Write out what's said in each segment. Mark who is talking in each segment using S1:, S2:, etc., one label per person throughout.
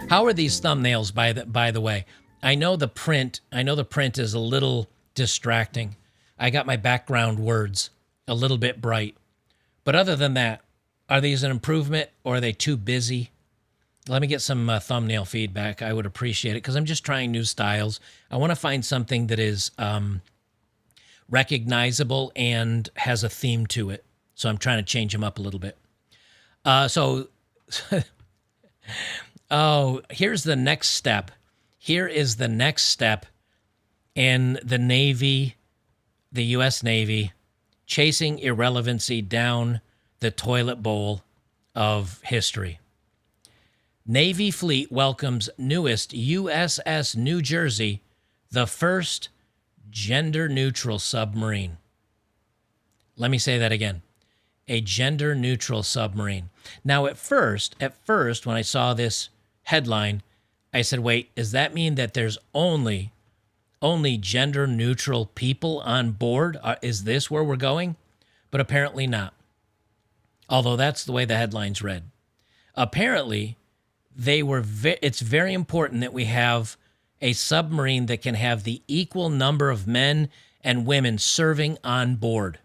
S1: How are these thumbnails, by the way? I know the print is a little distracting. I got my background words a little bit bright. But other than that, are these an improvement or are they too busy? Let me get some thumbnail feedback. I would appreciate it because I'm just trying new styles. I want to find something that is recognizable and has a theme to it. So I'm trying to change them up a little bit. Oh, here's the next step. Here is the next step in the Navy, the U.S. Navy, chasing irrelevancy down the toilet bowl of history. Navy fleet welcomes newest USS New Jersey, the first gender-neutral submarine. Let me say that again. A gender-neutral submarine. Now, at first, when I saw this headline, I said, wait, does that mean that there's only gender-neutral people on board? Is this where we're going? But apparently not. Although that's the way the headlines read. Apparently, it's very important that we have a submarine that can have the equal number of men and women serving on board.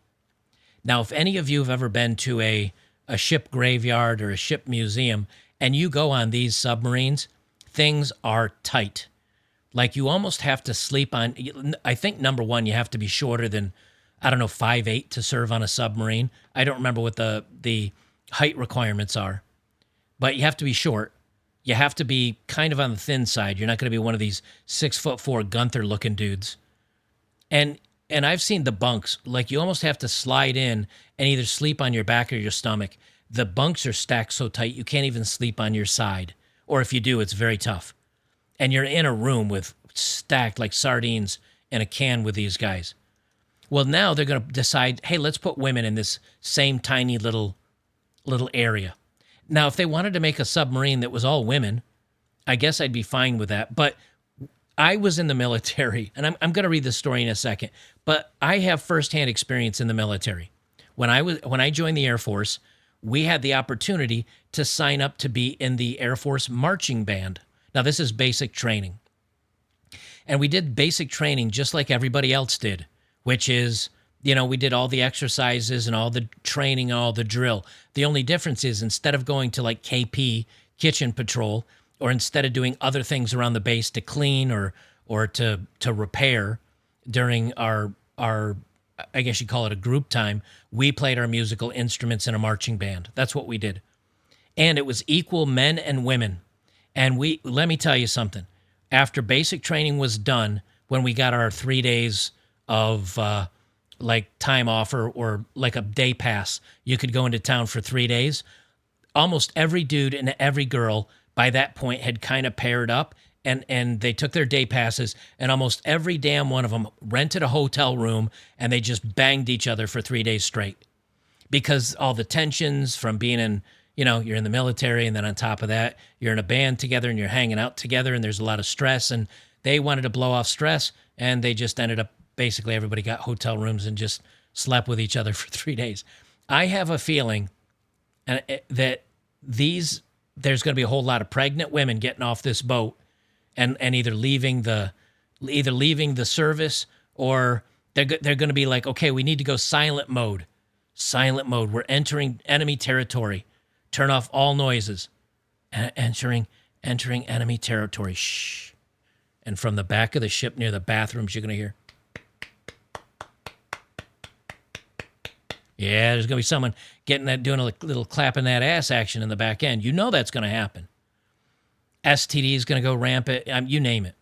S1: Now, if any of you have ever been to a ship graveyard or a ship museum and you go on these submarines, things are tight. Like you almost have to sleep on, I think number one, you have to be shorter than, 5'8" to serve on a submarine. I don't remember what the height requirements are, but you have to be short. You have to be kind of on the thin side. You're not going to be one of these 6'4" Gunther looking dudes. And I've seen the bunks, like you almost have to slide in and either sleep on your back or your stomach. The bunks are stacked so tight you can't even sleep on your side. Or if you do, it's very tough. And you're in a room with stacked like sardines in a can with these guys. Well, now they're going to decide, hey, let's put women in this same tiny little area. Now, if they wanted to make a submarine that was all women, I guess I'd be fine with that. But I was in the military, and I'm going to read the story in a second, but I have firsthand experience in the military. When I joined the Air Force, we had the opportunity to sign up to be in the Air Force marching band. Now, this is basic training. And we did basic training just like everybody else did, which is, we did all the exercises and all the training, all the drill. The only difference is instead of going to like KP, kitchen patrol, or instead of doing other things around the base to clean or to repair during our I guess you call it a group time, we played our musical instruments in a marching band. That's what we did. And it was equal men and women. And let me tell you something. After basic training was done, when we got our 3 days of time off or like a day pass, you could go into town for 3 days. Almost every dude and every girl by that point had kind of paired up and they took their day passes and almost every damn one of them rented a hotel room and they just banged each other for 3 days straight because all the tensions from being in, you're in the military and then on top of that, you're in a band together and you're hanging out together and there's a lot of stress and they wanted to blow off stress and they just ended up, basically everybody got hotel rooms and just slept with each other for 3 days. I have a feeling that there's going to be a whole lot of pregnant women getting off this boat and either leaving the service or they're going to be like, okay, we need to go silent mode. Silent mode. We're entering enemy territory. Turn off all noises. Entering enemy territory. Shh. And from the back of the ship near the bathrooms, you're going to hear. Yeah, there's going to be someone doing a little clapping that ass action in the back end. You know that's going to happen. STD is going to go rampant. You name it.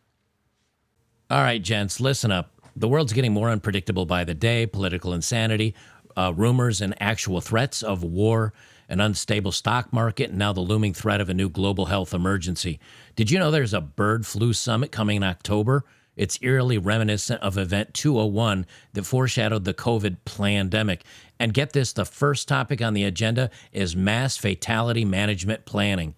S1: All right, gents, listen up. The world's getting more unpredictable by the day. Political insanity, rumors and actual threats of war, an unstable stock market, and now the looming threat of a new global health emergency. Did you know there's a bird flu summit coming in October? It's eerily reminiscent of Event 201 that foreshadowed the COVID pandemic. And get this, the first topic on the agenda is mass fatality management planning.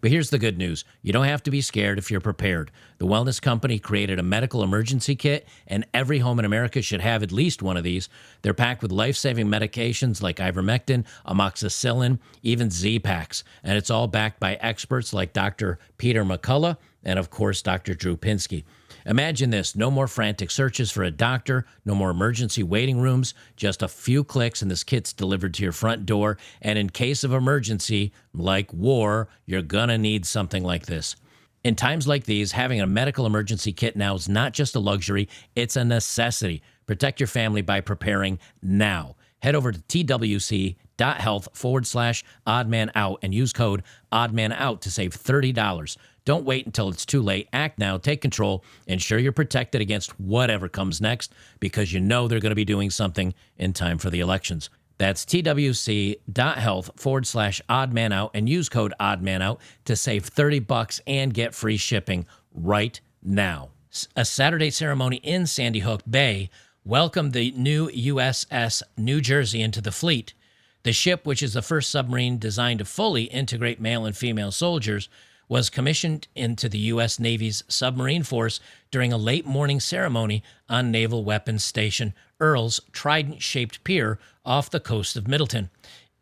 S1: But here's the good news. You don't have to be scared if you're prepared. The Wellness Company created a medical emergency kit, and every home in America should have at least one of these. They're packed with life-saving medications like ivermectin, amoxicillin, even Z-Paks. And it's all backed by experts like Dr. Peter McCullough and, of course, Dr. Drew Pinsky. Imagine this. No more frantic searches for a doctor, no more emergency waiting rooms, just a few clicks and this kit's delivered to your front door. And in case of emergency, like war, you're gonna need something like this. In times like these, having a medical emergency kit now is not just a luxury, it's a necessity. Protect your family by preparing now. Head over to twc.health/oddmanout and use code oddmanout to save $30. Don't wait until it's too late. Act now, take control, ensure you're protected against whatever comes next because you know they're going to be doing something in time for the elections. That's twc.health/oddmanout and use code oddmanout to save $30 and get free shipping right now. A Saturday ceremony in Sandy Hook Bay welcomed the new USS New Jersey into the fleet. The ship, which is the first submarine designed to fully integrate male and female soldiers, was commissioned into the U.S. Navy's submarine force during a late morning ceremony on Naval Weapons Station Earl's trident-shaped pier off the coast of Middleton.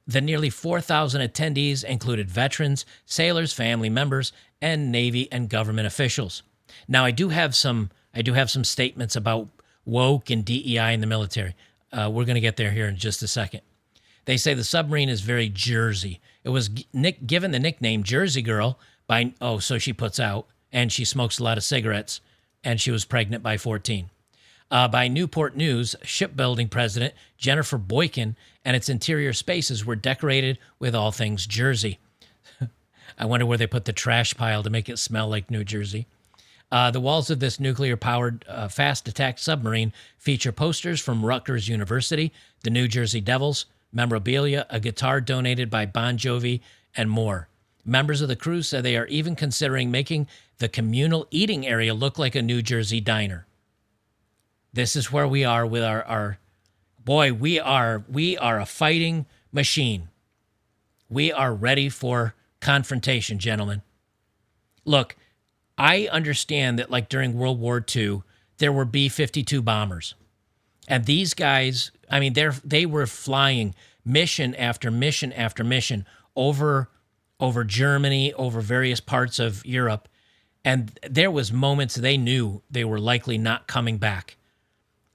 S1: The nearly 4,000 attendees included veterans, sailors, family members, and Navy and government officials. Now, I do have some statements about woke and DEI in the military. We're going to get there here in just a second. They say the submarine is very Jersey. It was given the nickname Jersey Girl so she puts out, and she smokes a lot of cigarettes, and she was pregnant by 14. By Newport News, shipbuilding president Jennifer Boykin and its interior spaces were decorated with all things Jersey. I wonder where they put the trash pile to make it smell like New Jersey. The walls of this nuclear-powered fast attack submarine feature posters from Rutgers University, the New Jersey Devils, memorabilia, a guitar donated by Bon Jovi, and more. Members of the crew said they are even considering making the communal eating area look like a New Jersey diner. This is where we are with we are a fighting machine. We are ready for confrontation, gentlemen. Look, I understand that like during World War II, there were B-52 bombers. And these guys, I mean, they were flying mission after mission after mission over Germany, over various parts of Europe. And there was moments they knew they were likely not coming back.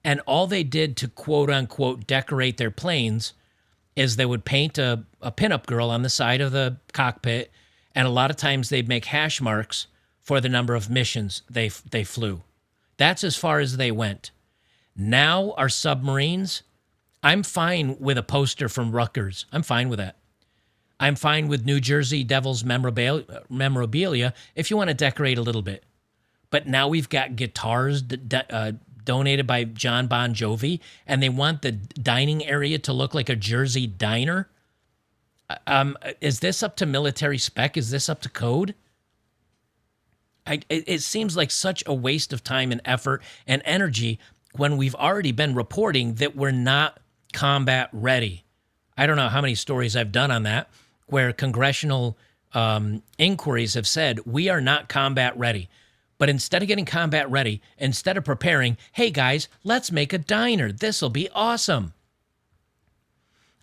S1: And all they did to quote unquote decorate their planes is they would paint a pinup girl on the side of the cockpit. And a lot of times they'd make hash marks for the number of missions they flew. That's as far as they went. Now our submarines, I'm fine with a poster from Rutgers. I'm fine with that. I'm fine with New Jersey Devils memorabilia if you want to decorate a little bit. But now we've got guitars donated by John Bon Jovi, and they want the dining area to look like a Jersey diner. Is this up to military spec? Is this up to code? It seems like such a waste of time and effort and energy when we've already been reporting that we're not combat ready. I don't know how many stories I've done on that, where congressional inquiries have said, we are not combat ready. But instead of getting combat ready, instead of preparing, hey guys, let's make a diner. This'll be awesome.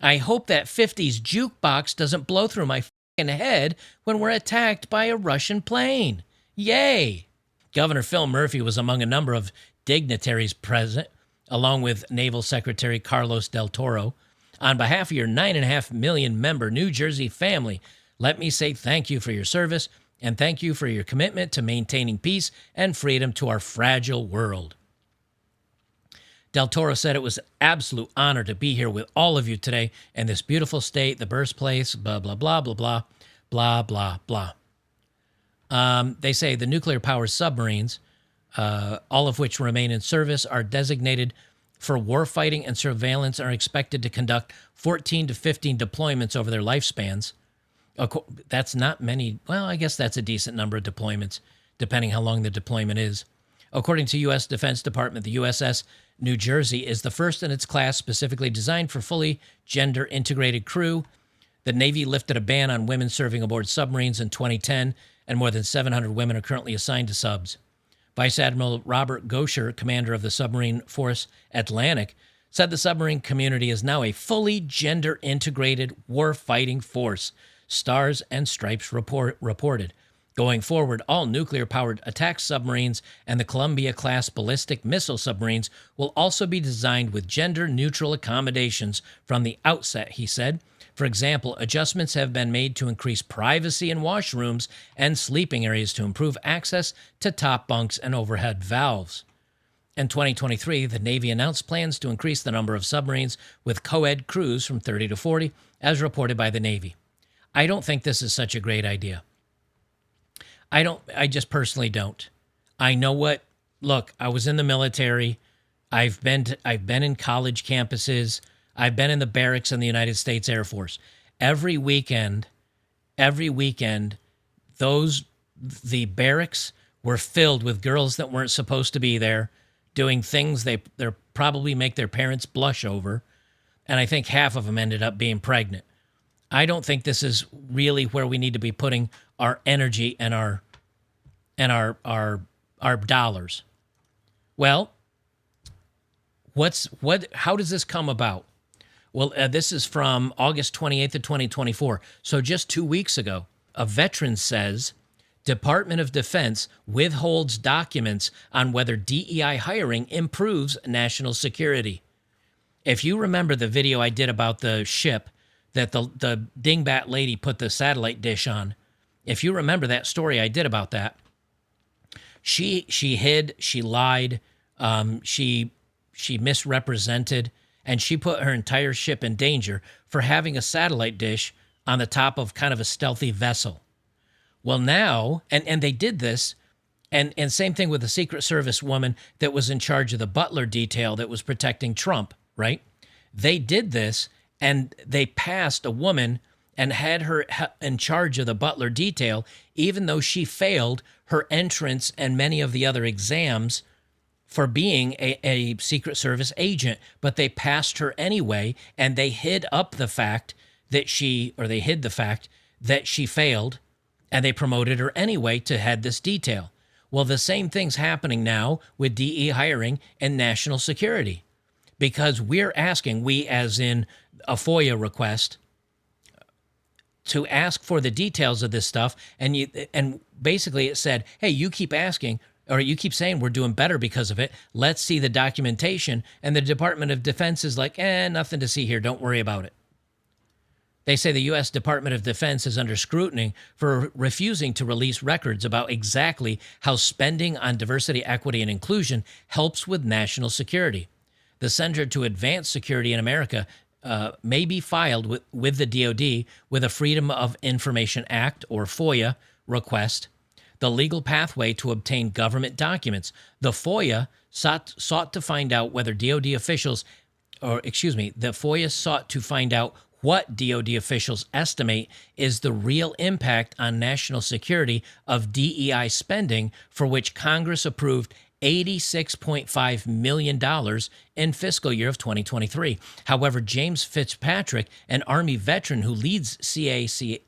S1: I hope that 50s jukebox doesn't blow through my fucking head when we're attacked by a Russian plane. Yay! Governor Phil Murphy was among a number of dignitaries present, along with Naval Secretary Carlos Del Toro. On behalf of your 9.5 million member New Jersey family, let me say thank you for your service and thank you for your commitment to maintaining peace and freedom to our fragile world. Del Toro said it was an absolute honor to be here with all of you today in this beautiful state, the birthplace, blah, blah, blah, blah, blah, blah, blah, blah. They say the nuclear-powered submarines, all of which remain in service, are designated for warfighting and surveillance and are expected to conduct 14 to 15 deployments over their lifespans. That's not many. Well, I guess that's a decent number of deployments, depending how long the deployment is. According to U.S. Defense Department, the USS New Jersey is the first in its class specifically designed for fully gender-integrated crew. The Navy lifted a ban on women serving aboard submarines in 2010, and more than 700 women are currently assigned to subs. Vice Admiral Robert Gosher, commander of the Submarine Force Atlantic, said the submarine community is now a fully gender-integrated war-fighting force, Stars and Stripes reported. Going forward, all nuclear-powered attack submarines and the Columbia-class ballistic missile submarines will also be designed with gender-neutral accommodations from the outset, he said. For example, adjustments have been made to increase privacy in washrooms and sleeping areas to improve access to top bunks and overhead valves. In 2023, the Navy announced plans to increase the number of submarines with co-ed crews from 30 to 40, as reported by the Navy. I don't think this is such a great idea. I just personally don't. I know what, look, I was in the military. I've been in college campuses. I've been in the barracks in the United States Air Force. Every weekend, the barracks were filled with girls that weren't supposed to be there, doing things they probably make their parents blush over. And I think half of them ended up being pregnant. I don't think this is really where we need to be putting our energy and our dollars. Well, how does this come about? Well, this is from August 28th of 2024. So just 2 weeks ago, a veteran says Department of Defense withholds documents on whether DEI hiring improves national security. If you remember the video I did about the ship that the dingbat lady put the satellite dish on, if you remember that story I did about that, she hid, she lied, she misrepresented, and she put her entire ship in danger for having a satellite dish on the top of kind of a stealthy vessel. Well, now, and they did this, and same thing with the Secret Service woman that was in charge of the Butler detail that was protecting Trump, right? They did this, and they passed a woman and had her in charge of the Butler detail, even though she failed her entrance and many of the other exams for being a Secret Service agent. But they passed her anyway, and they hid the fact that she failed, and they promoted her anyway to head this detail. Well, the same thing's happening now with DE hiring and national security, because we're asking, we as in a FOIA request, to ask for the details of this stuff, and basically it said, hey, you keep asking, or you keep saying we're doing better because of it. Let's see the documentation. And the Department of Defense is like, nothing to see here. Don't worry about it. They say the U.S. Department of Defense is under scrutiny for refusing to release records about exactly how spending on diversity, equity, and inclusion helps with national security. The Center to Advance Security in America may be filed with the DoD with a Freedom of Information Act, or FOIA, request, the legal pathway to obtain government documents. The FOIA sought to find out whether DoD officials, the FOIA sought to find out what DoD officials estimate is the real impact on national security of DEI spending, for which Congress approved $86.5 million in fiscal year of 2023. However, James Fitzpatrick, an Army veteran who leads CASA,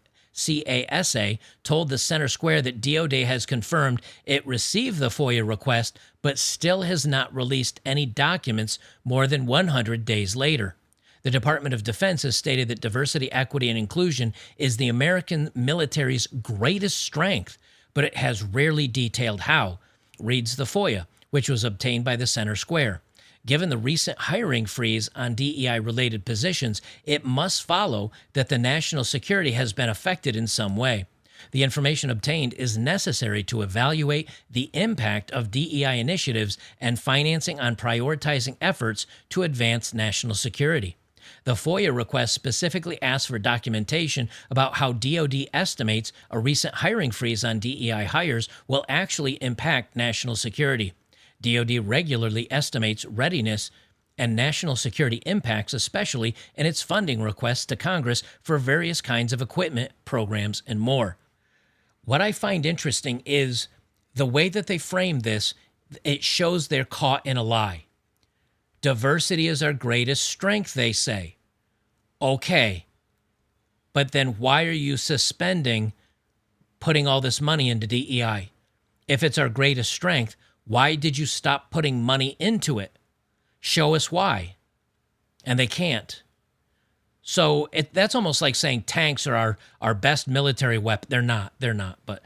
S1: told the Center Square that DOD has confirmed it received the FOIA request, but still has not released any documents more than 100 days later. The Department of Defense has stated that diversity, equity, and inclusion is the American military's greatest strength, but it has rarely detailed how, reads the FOIA, which was obtained by the Center Square. Given the recent hiring freeze on DEI-related positions, it must follow that the national security has been affected in some way. The information obtained is necessary to evaluate the impact of DEI initiatives and financing on prioritizing efforts to advance national security. The FOIA request specifically asks for documentation about how DoD estimates a recent hiring freeze on DEI hires will actually impact national security. DoD regularly estimates readiness and national security impacts, especially in its funding requests to Congress for various kinds of equipment, programs, and more. What I find interesting is the way that they frame this. It shows they're caught in a lie. Diversity is our greatest strength, they say. Okay. But then why are you suspending putting all this money into DEI? If it's our greatest strength, why did you stop putting money into it? Show us why. And they can't. So that's almost like saying tanks are our best military weapon. They're not. But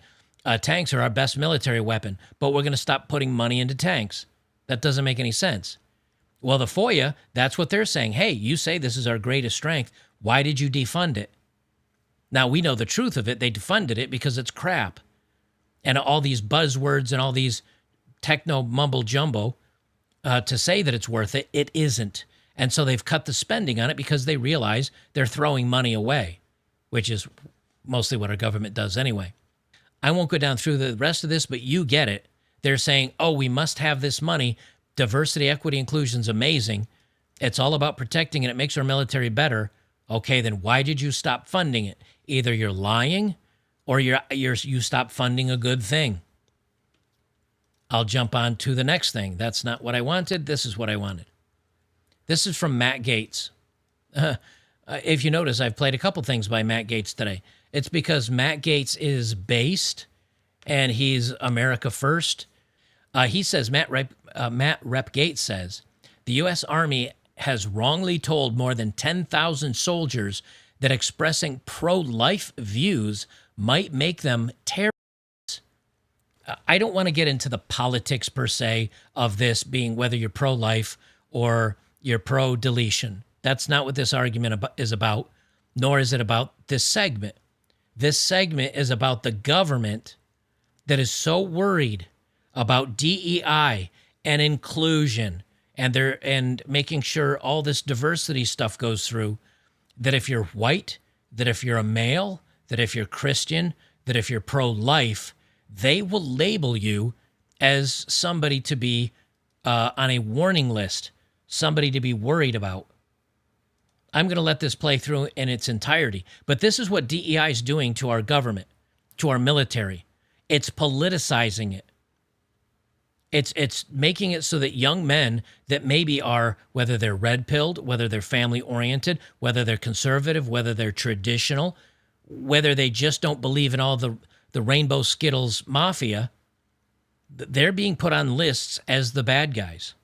S1: tanks are our best military weapon. But we're going to stop putting money into tanks. That doesn't make any sense. Well, the FOIA, that's what they're saying. Hey, you say this is our greatest strength. Why did you defund it? Now, we know the truth of it. They defunded it because it's crap. And all these buzzwords and all these techno mumble jumbo to say that it's worth it, it isn't. And so they've cut the spending on it because they realize they're throwing money away, which is mostly what our government does anyway. I won't go down through the rest of this, but you get it. They're saying, oh, we must have this money. Diversity, equity, inclusion is amazing. It's all about protecting and it makes our military better. Okay, then why did you stop funding it? Either you're lying or you stop funding a good thing. I'll jump on to the next thing. That's not what I wanted. This is what I wanted. This is from Matt Gaetz. If you notice, I've played a couple things by Matt Gaetz today. It's because Matt Gaetz is based and he's America first. He says, Matt Rep Gaetz says, the U.S. Army has wrongly told more than 10,000 soldiers that expressing pro-life views might make them terrorists. I don't want to get into the politics per se of this being whether you're pro-life or you're pro-deletion. That's not what this argument is about, nor is it about this segment. This segment is about the government that is so worried about DEI and inclusion and making sure all this diversity stuff goes through, that if you're white, that if you're a male, that if you're Christian, that if you're pro-life, they will label you as somebody to be on a warning list, somebody to be worried about. I'm going to let this play through in its entirety. But this is what DEI is doing to our government, to our military. It's politicizing it. It's making it so that young men that maybe are, whether they're red-pilled, whether they're family-oriented, whether they're conservative, whether they're traditional, whether they just don't believe in all the Rainbow Skittles mafia, they're being put on lists as the bad guys.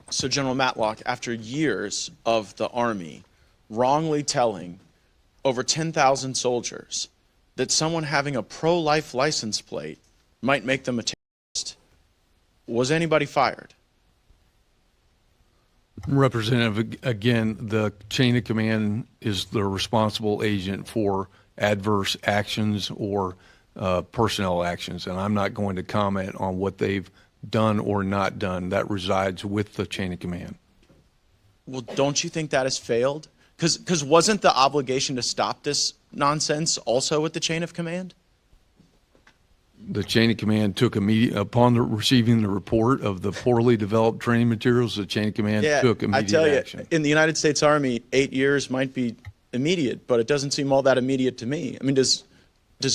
S2: So General Matlock, after years of the Army wrongly telling over 10,000 soldiers that someone having a pro-life license plate might make them a terrorist, was anybody fired?
S3: Representative, again, the chain of command is the responsible agent for adverse actions or personnel actions, and I'm not going to comment on what they've done or not done. That resides with the chain of command.
S2: Well, don't you think that has failed? Because wasn't the obligation to stop this nonsense also with the chain of command?
S3: The chain of command took immediate, upon receiving the report of the poorly developed training materials, the chain of command took immediate action.
S2: In the United States Army, 8 years might be immediate, but it doesn't seem all that immediate to me. I mean, does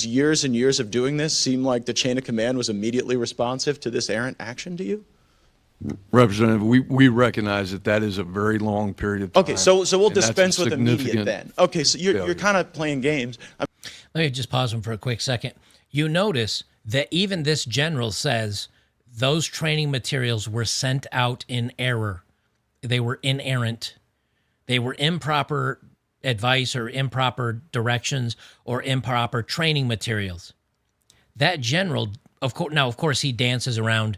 S2: years and years of doing this seem like the chain of command was immediately responsive to this errant action to you?
S3: Representative, we recognize that that is a very long period of time.
S2: Okay, so we'll dispense with immediate then. Okay, so you're kind of playing games.
S1: Let me just pause him for a quick second. You notice that even this general says those training materials were sent out in error. They were inerrant. They were improper advice or improper directions or improper training materials. That general, of course, he dances around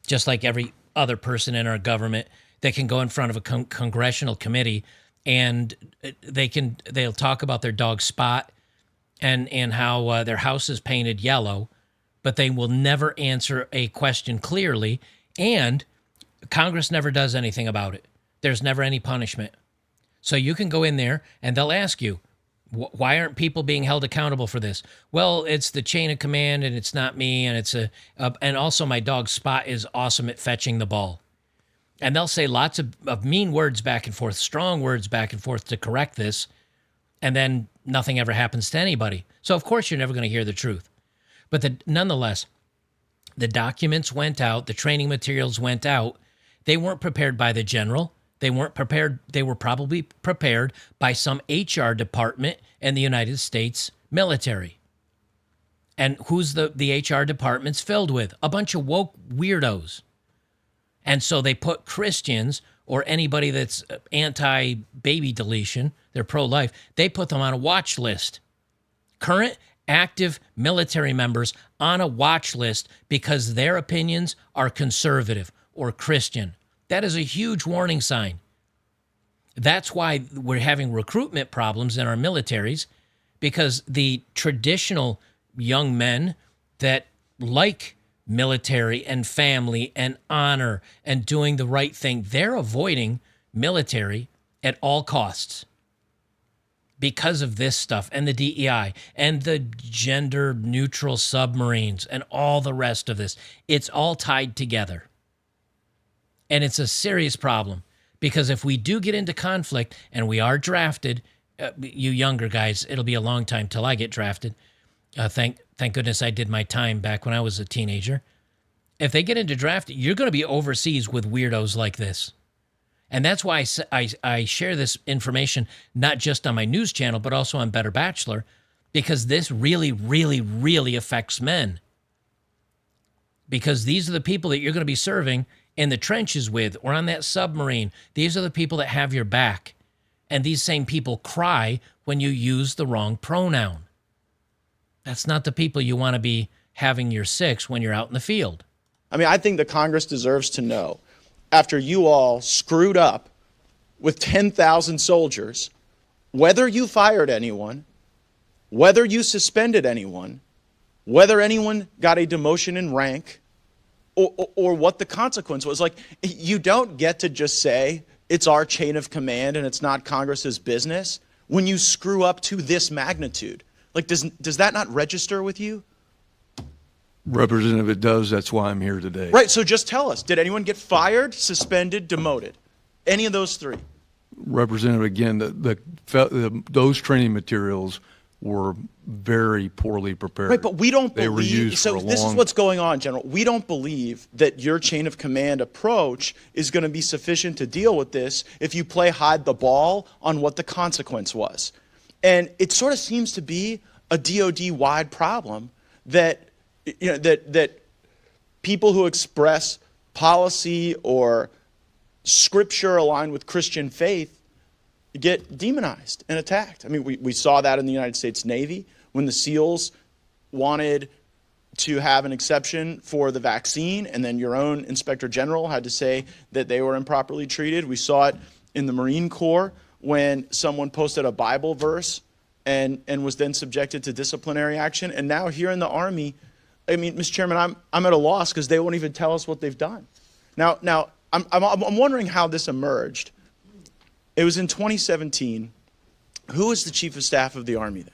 S1: just like every other person in our government that can go in front of a congressional committee and they'll talk about their dog Spot and how their house is painted yellow, but they will never answer a question clearly, and Congress never does anything about it. There's never any punishment. So you can go in there and they'll ask you, why aren't people being held accountable for this? Well, it's the chain of command and it's not me, and and also my dog Spot is awesome at fetching the ball. And they'll say lots of mean words back and forth, strong words back and forth to correct this, and then nothing ever happens to anybody. So of course you're never going to hear the truth. But nonetheless, the documents went out, the training materials went out. They weren't prepared by the general. They weren't prepared. They were probably prepared by some HR department in the United States military. And who's the HR department's filled with? A bunch of woke weirdos. And so they put Christians or anybody that's anti-baby deletion, they're pro-life, they put them on a watch list. Current active military members on a watch list because their opinions are conservative or Christian. That is a huge warning sign. That's why we're having recruitment problems in our militaries, because the traditional young men that like military and family and honor and doing the right thing, they're avoiding military at all costs because of this stuff and the DEI and the gender neutral submarines and all the rest of this. It's all tied together. And it's a serious problem, because if we do get into conflict and we are drafted, you younger guys, it'll be a long time till I get drafted. Thank goodness I did my time back when I was a teenager. If they get into draft, you're going to be overseas with weirdos like this. And that's why I share this information, not just on my news channel, but also on Better Bachelor, because this really, really, really affects men. Because these are the people that you're going to be serving in the trenches with or on that submarine. These are the people that have your back. And these same people cry when you use the wrong pronoun. That's not the people you want to be having your six when you're out in the field.
S2: I mean, I think the Congress deserves to know, after you all screwed up with 10,000 soldiers, whether you fired anyone, whether you suspended anyone, whether anyone got a demotion in rank, or what the consequence was. Like, you don't get to just say it's our chain of command and it's not Congress's business when you screw up to this magnitude. Like, does that not register with you?
S3: Representative, it does. That's why I'm here today.
S2: Right, so just tell us, did anyone get fired, suspended, demoted? Any of those three?
S3: Representative, again, those training materials were very poorly prepared.
S2: Right, but we don't
S3: They were
S2: believe,
S3: used
S2: so
S3: for a
S2: this
S3: long-
S2: is what's going on, General. We don't believe that your chain of command approach is going to be sufficient to deal with this if you play hide the ball on what the consequence was. And it sort of seems to be a DOD-wide problem that, you know, that people who express policy or scripture aligned with Christian faith get demonized and attacked. I mean, we saw that in the United States Navy when the SEALs wanted to have an exception for the vaccine, and then your own Inspector General had to say that they were improperly treated. We saw it in the Marine Corps when someone posted a Bible verse and was then subjected to disciplinary action. And now here in the Army, I mean, Mr. Chairman, I'm at a loss because they won't even tell us what they've done. Now I'm wondering how this emerged. It was in 2017. Who was the Chief of Staff of the Army then?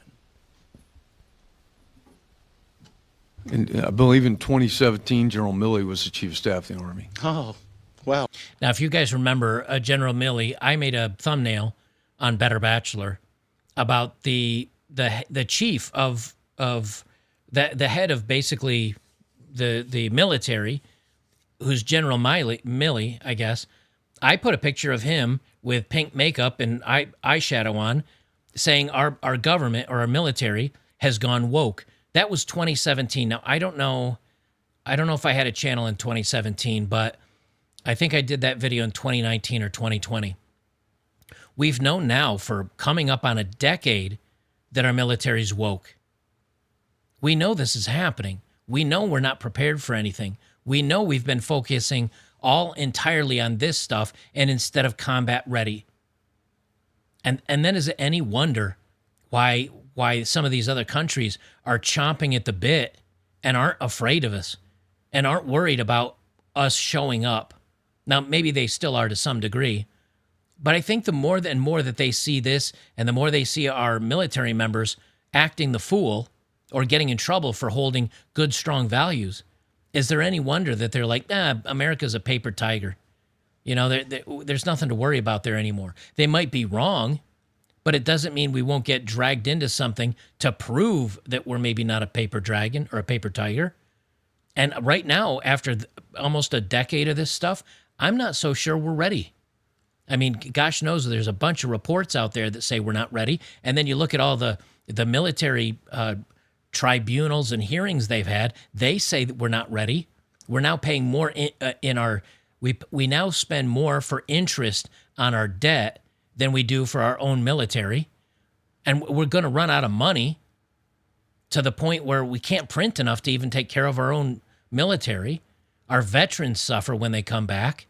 S3: And I believe in 2017, General Milley was the Chief of Staff of the Army.
S2: Oh, wow.
S1: Now, if you guys remember, General Milley, I made a thumbnail on Better Bachelor about the chief of the head of basically the military, who's General Milley, I guess. I put a picture of him with pink makeup and eyeshadow on, saying our government or our military has gone woke. That was 2017. Now, I don't know if I had a channel in 2017, but I think I did that video in 2019 or 2020. We've known now for coming up on a decade that our military's woke. We know this is happening. We know we're not prepared for anything. We know we've been focusing all entirely on this stuff and instead of combat ready. And then is it any wonder why some of these other countries are chomping at the bit and aren't afraid of us and aren't worried about us showing up? Now, maybe they still are to some degree, but I think the more and more that they see this and the more they see our military members acting the fool or getting in trouble for holding good, strong values, is there any wonder that they're like, America's a paper tiger. You know, there's nothing to worry about there anymore. They might be wrong, but it doesn't mean we won't get dragged into something to prove that we're maybe not a paper dragon or a paper tiger. And right now, after almost a decade of this stuff, I'm not so sure we're ready. I mean, gosh knows there's a bunch of reports out there that say we're not ready. And then you look at all the military tribunals and hearings they've had. They say that we're not ready. We're now paying more in our we now spend more for interest on our debt than we do for our own military. And we're going to run out of money to the point where we can't print enough to even take care of our own military. Our veterans suffer when they come back.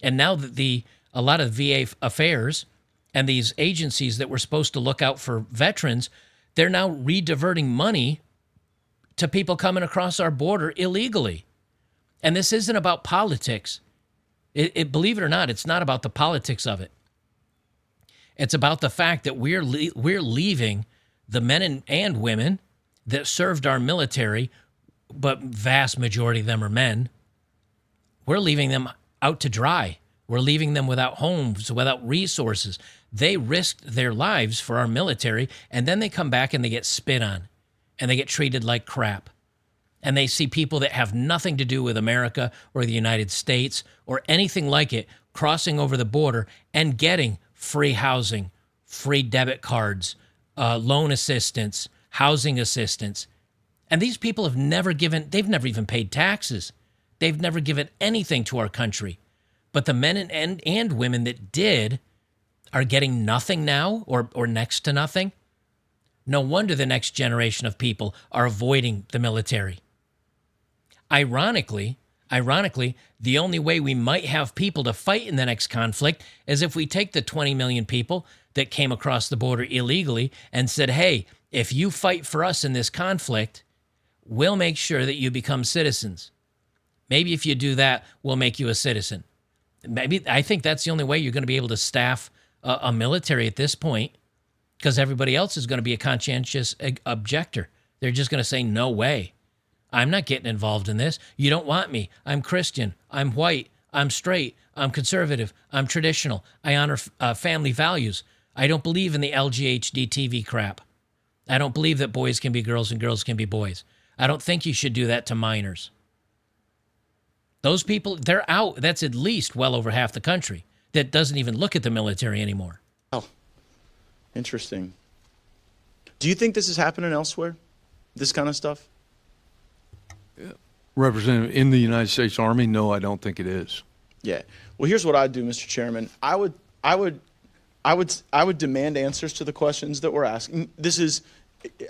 S1: And now that a lot of VA affairs and these agencies that were supposed to look out for veterans, they're now rediverting money to people coming across our border illegally. And this isn't about politics. Believe it or not, it's not about the politics of it. It's about the fact that we're leaving the men and women that served our military, but vast majority of them are men. We're leaving them out to dry. We're leaving them without homes, without resources. They risked their lives for our military, and then they come back and they get spit on, and they get treated like crap. And they see people that have nothing to do with America or the United States or anything like it crossing over the border and getting free housing, free debit cards, loan assistance, housing assistance. And these people they've never even paid taxes. They've never given anything to our country. But the men and women that did are getting nothing now or next to nothing. No wonder the next generation of people are avoiding the military. Ironically, the only way we might have people to fight in the next conflict is if we take the 20 million people that came across the border illegally and said, hey, if you fight for us in this conflict, we'll make sure that you become citizens. Maybe if you do that, we'll make you a citizen. I think that's the only way you're going to be able to staff a military at this point, because everybody else is going to be a conscientious objector. They're just going to say, no way. I'm not getting involved in this. You don't want me. I'm Christian. I'm white. I'm straight. I'm conservative. I'm traditional. I honor family values. I don't believe in the LGHD TV crap. I don't believe that boys can be girls and girls can be boys. I don't think you should do that to minors. Those people, they're out. That's at least well over half the country that doesn't even look at the military anymore.
S2: Oh, interesting. Do you think this is happening elsewhere? This kind of stuff?
S3: Representative, in the United States Army, no, I don't think it is.
S2: Yeah. Well, here's what I'd do, Mr. Chairman. I would demand answers to the questions that we're asking.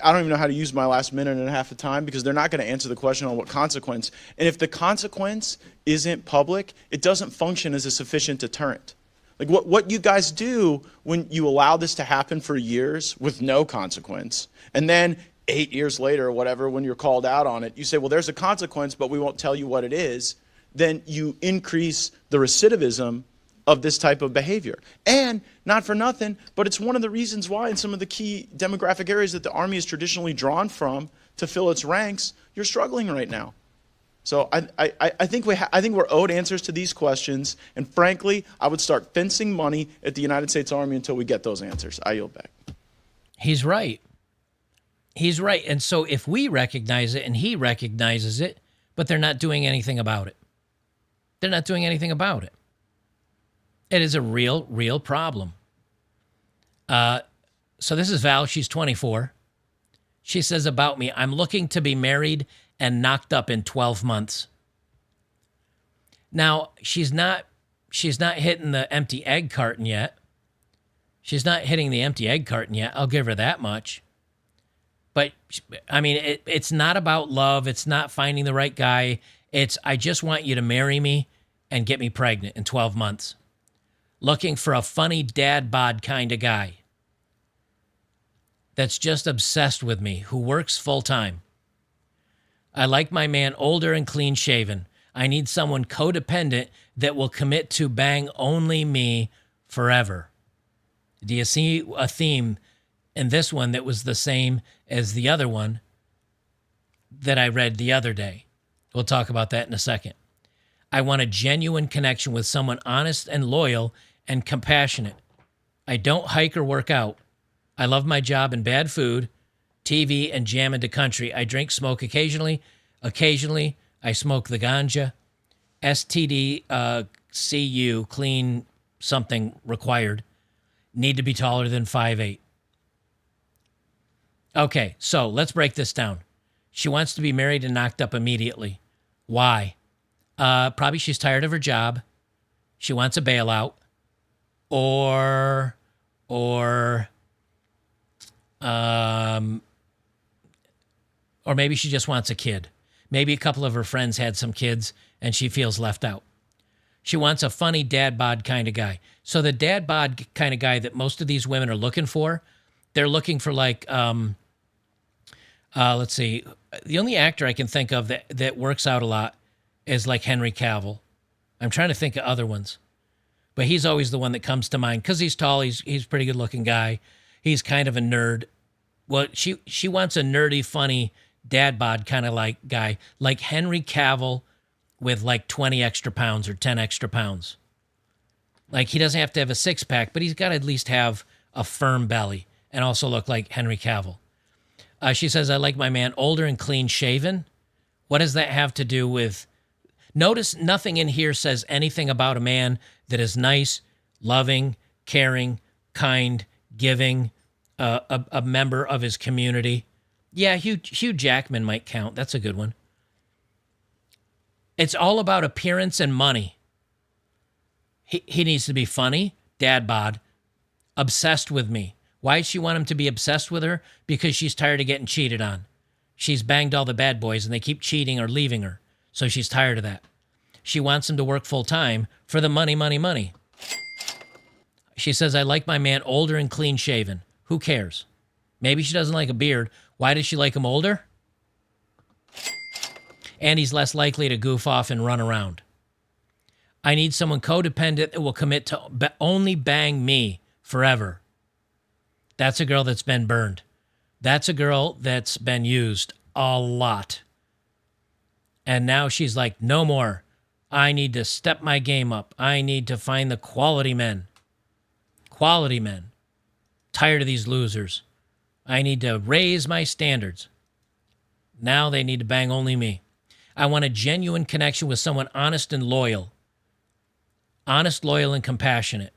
S2: I don't even know how to use my last minute and a half of time, because they're not going to answer the question on what consequence. And if the consequence isn't public, it doesn't function as a sufficient deterrent. Like what you guys do when you allow this to happen for years with no consequence, and then 8 years later or whatever, when you're called out on it, you say, well, there's a consequence, but we won't tell you what it is. Then you increase the recidivism of this type of behavior. And not for nothing, but it's one of the reasons why in some of the key demographic areas that the Army is traditionally drawn from to fill its ranks, you're struggling right now. So I think we're owed answers to these questions. And frankly, I would start fencing money at the United States Army until we get those answers. I yield back.
S1: He's right. He's right. And so if we recognize it and he recognizes it, but they're not doing anything about it. They're not doing anything about it. It is a real problem. So this is Val. She's 24. She says about me, I'm looking to be married and knocked up in 12 months. Now, she's not hitting the empty egg carton yet. She's not hitting the empty egg carton yet. I'll give her that much. But, I mean, it's not about love. It's not finding the right guy. It's, I just want you to marry me and get me pregnant in 12 months. Looking for a funny dad bod kind of guy that's just obsessed with me, who works full time. I like my man older and clean shaven. I need someone codependent that will commit to bang only me forever. Do you see a theme in this one that was the same as the other one that I read the other day? We'll talk about that in a second. I want a genuine connection with someone honest and loyal and compassionate. I don't hike or work out. I love my job and bad food, TV, and jam into country. I drink, smoke occasionally. Occasionally, I smoke the ganja. STD, CU, clean something required, need to be taller than 5'8". Okay, so let's break this down. She wants to be married and knocked up immediately. Why? Probably she's tired of her job. She wants a bailout. Or maybe she just wants a kid. Maybe a couple of her friends had some kids and she feels left out. She wants a funny dad bod kind of guy. So the dad bod kind of guy that most of these women are looking for, they're looking for like, let's see, the only actor I can think of that works out a lot is like Henry Cavill. I'm trying to think of other ones, but he's always the one that comes to mind because he's tall. He's a pretty good looking guy. He's kind of a nerd. Well, she wants a nerdy, funny dad bod kind of like guy, like Henry Cavill with like 20 extra pounds or 10 extra pounds. Like he doesn't have to have a six pack, but he's got to at least have a firm belly and also look like Henry Cavill. She says, I like my man older and clean shaven. What does that have to do with? Notice nothing in here says anything about a man that is nice, loving, caring, kind, giving, a member of his community. Yeah, Hugh Jackman might count. That's a good one. It's all about appearance and money. He needs to be funny, dad bod, obsessed with me. Why does she want him to be obsessed with her? Because she's tired of getting cheated on. She's banged all the bad boys and they keep cheating or leaving her. So she's tired of that. She wants him to work full time for the money, money, money. She says, I like my man older and clean shaven. Who cares? Maybe she doesn't like a beard. Why does she like him older? And he's less likely to goof off and run around. I need someone codependent that will commit to only bang me forever. That's a girl that's been burned. That's a girl that's been used a lot. And now she's like, no more. I need to step my game up. I need to find the quality men. Quality men. Tired of these losers. I need to raise my standards. Now they need to bang only me. I want a genuine connection with someone honest and loyal. Honest, loyal, and compassionate.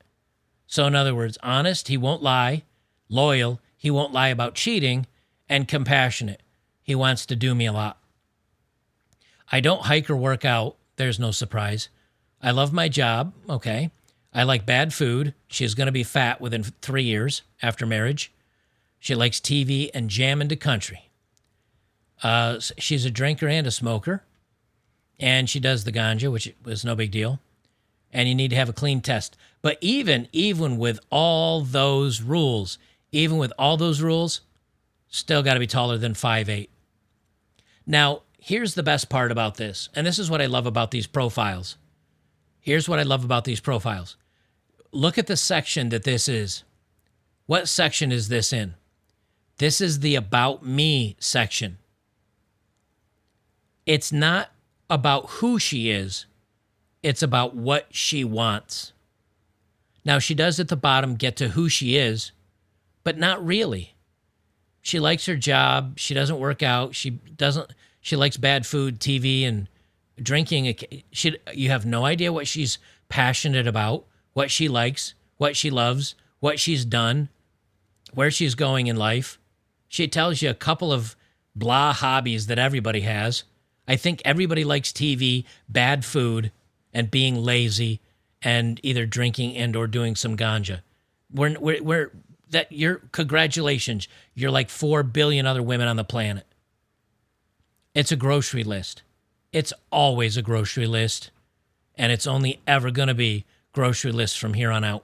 S1: So in other words, honest, he won't lie. Loyal, he won't lie about cheating. And compassionate, he wants to do me a lot. I don't hike or work out. There's no surprise. I love my job. Okay. I like bad food. She's going to be fat within 3 years after marriage. She likes TV and jam into country. She's a drinker and a smoker. And she does the ganja, which was no big deal. And you need to have a clean test. But even with all those rules, still got to be taller than 5'8". Now, here's the best part about this. And this is what I love about these profiles. Look at the section that this is. What section is this in? This is the About Me section. It's not about who she is. It's about what she wants. Now, she does at the bottom get to who she is, but not really. She likes her job. She doesn't work out. She likes bad food, TV, and drinking. You have no idea what she's passionate about, what she likes, what she loves, what she's done, where she's going in life. She tells you a couple of blah hobbies that everybody has. I think everybody likes TV, bad food, and being lazy, and either drinking and or doing some ganja. Congratulations. You're like 4 billion other women on the planet. It's a grocery list. It's always a grocery list. And it's only ever going to be grocery lists from here on out.